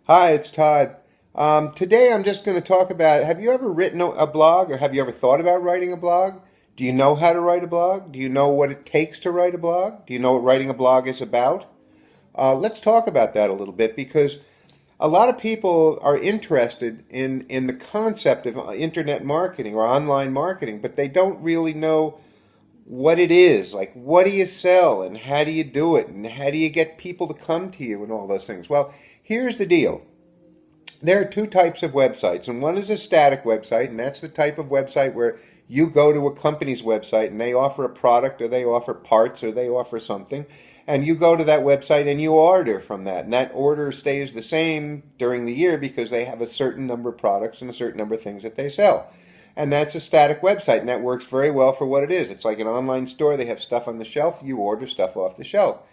Hi, it's Todd. Today I'm just going to talk about, have you ever written a blog, or have you ever thought about writing a blog? Do you know how to write a blog? Do you know what it takes to write a blog? Do you know what writing a blog is about? Let's talk about that a little bit, because a lot of people are interested in the concept of internet marketing or online marketing, but they don't really know what it is. Like, what do you sell, and how do you do it, and how do you get people to come to you, and all those things. Well, here's the deal. There are two types of websites, and one is a static website, and that's the type of website where you go to a company's website and they offer a product, or they offer parts, or they offer something, and you go to that website and you order from that, and that order stays the same during the year because they have a certain number of products and a certain number of things that they sell. And that's a static website, and that works very well for what it is. It's like an online store. They have stuff on the shelf. You order stuff off the shelf.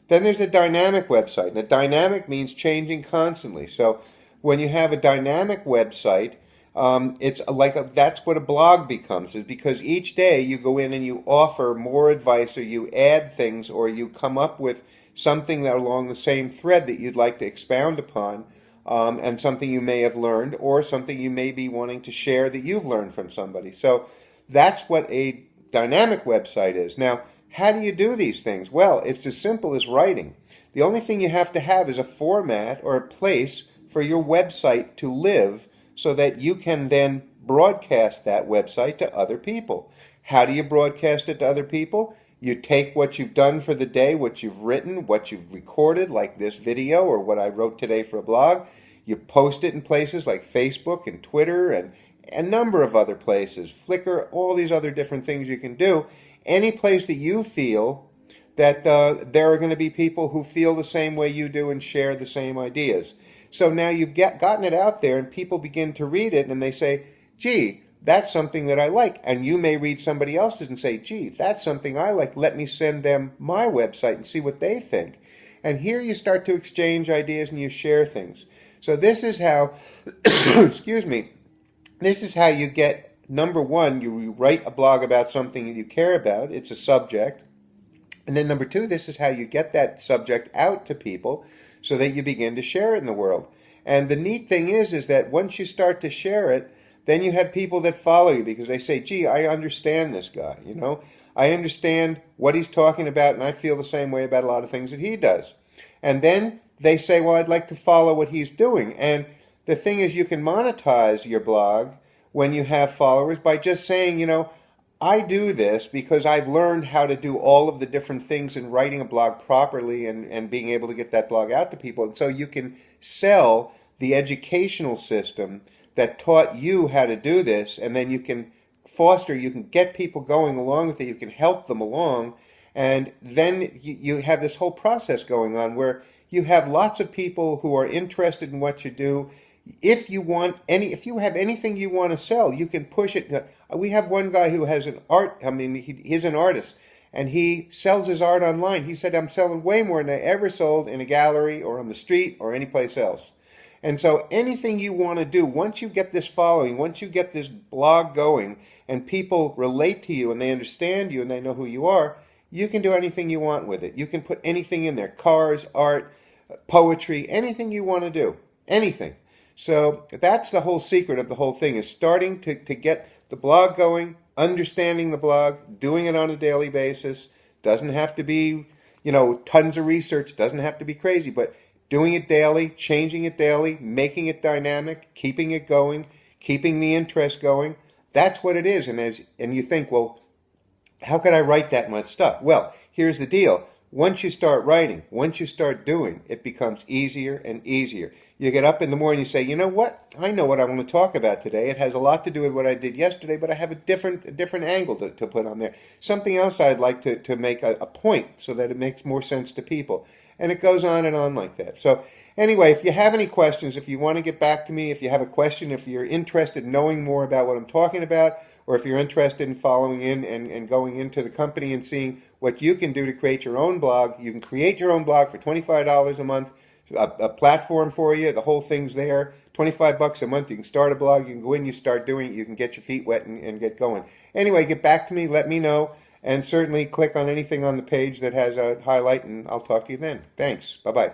Then there's a dynamic website, and a dynamic means changing constantly. So when you have a dynamic website, it's like that's what a blog becomes, is because each day you go in and you offer more advice, or you add things, or you come up with something that along the same thread that you'd like to expound upon, and something you may have learned, or something you may be wanting to share that you've learned from somebody. So that's what a dynamic website is. Now, how do you do these things? Well, it's as simple as writing. The only thing you have to have is a format or a place for your website to live, so that you can then broadcast that website to other people. How do you broadcast it to other people? You take what you've done for the day, what you've written, what you've recorded, like this video or what I wrote today for a blog. You post it in places like Facebook and Twitter and a number of other places, Flickr, all these other different things you can do. Any place that you feel that there are going to be people who feel the same way you do and share the same ideas. So now you've gotten it out there, and people begin to read it, and they say, gee, that's something that I like. And you may read somebody else's and say, gee, that's something I like. Let me send them my website and see what they think. And here you start to exchange ideas and you share things. So this is how, excuse me, this is how you get, number one, you write a blog about something that you care about. It's a subject. And then number two, this is how you get that subject out to people so that you begin to share it in the world. And the neat thing is that once you start to share it, then you have people that follow you because they say, gee, I understand this guy, you know. I understand what he's talking about, and I feel the same way about a lot of things that he does. And then they say, well, I'd like to follow what he's doing. And the thing is, you can monetize your blog when you have followers by just saying, you know, I do this because I've learned how to do all of the different things in writing a blog properly, and being able to get that blog out to people. And so you can sell the educational system that taught you how to do this, and then you can you can get people going along with it, you can help them along, and then you have this whole process going on where you have lots of people who are interested in what you do. If you have anything you want to sell, you can push it. We have one guy who has an art. I mean, he's an artist, and he sells his art online. He said, "I'm selling way more than I ever sold in a gallery or on the street or anyplace else." And so, anything you want to do, once you get this following, once you get this blog going, and people relate to you and they understand you and they know who you are, you can do anything you want with it. You can put anything in there: cars, art, poetry, anything you want to do, anything. So that's the whole secret of the whole thing, is starting to get the blog going, understanding the blog, doing it on a daily basis. Doesn't have to be, you know, tons of research, doesn't have to be crazy, but doing it daily, changing it daily, making it dynamic, keeping it going, keeping the interest going. That's what it is. And you think, well, how could I write that much stuff? Well, here's the deal. Once you start writing, once you start doing, it becomes easier and easier. You get up in the morning and you say, you know what? I know what I want to talk about today. It has a lot to do with what I did yesterday, but I have a different angle to put on there. Something else I'd like to make a point so that it makes more sense to people. And it goes on and on like that. So anyway, if you have any questions, if you want to get back to me, if you have a question, if you're interested in knowing more about what I'm talking about, or if you're interested in following in and going into the company and seeing what you can do to create your own blog, you can create your own blog for $25 a month, a platform for you, the whole thing's there. 25 bucks a month, you can start a blog, you can go in, you start doing it, you can get your feet wet and get going. Anyway, get back to me, let me know, and certainly click on anything on the page that has a highlight, and I'll talk to you then. Thanks. Bye-bye.